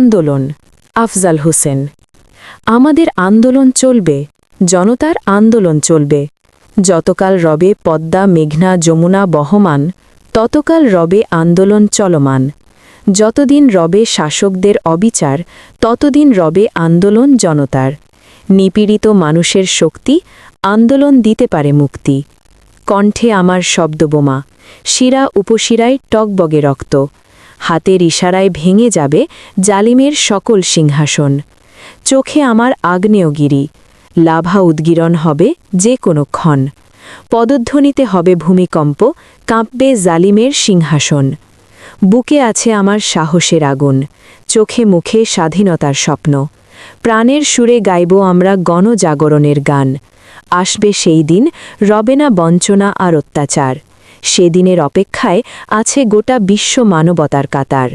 আন্দোলন। আফজাল হোসেন। আমাদের আন্দোলন চলবে, জনতার আন্দোলন চলবে। যতকাল রবে পদ্মা মেঘনা যমুনা বহমান, ততকাল রবে আন্দোলন চলমান। যতদিন রবে শাসকদের অবিচার, ততদিন রবে আন্দোলন জনতার। নিপীড়িত মানুষের শক্তি আন্দোলন দিতে পারে মুক্তি। কণ্ঠে আমার শব্দবোমা, শিরা উপশিরায় টগবগে রক্ত। হাতের ইশারায় ভেঙে যাবে জালিমের সকল সিংহাসন। চোখে আমার আগ্নেয়গিরি, লাভা উদ্গীরণ হবে যে কোনো ক্ষণ। পদধ্বনিতে হবে ভূমিকম্প, কাঁপবে জালিমের সিংহাসন। বুকে আছে আমার সাহসের আগুন, চোখে মুখে স্বাধীনতার স্বপ্ন। প্রাণের সুরে গাইব আমরা গণজাগরণের গান। আসবে সেই দিন, রবে না বঞ্চনা আর অত্যাচার। সেদিনের অপেক্ষায় আছে গোটা বিশ্ব মানবতার কাতার।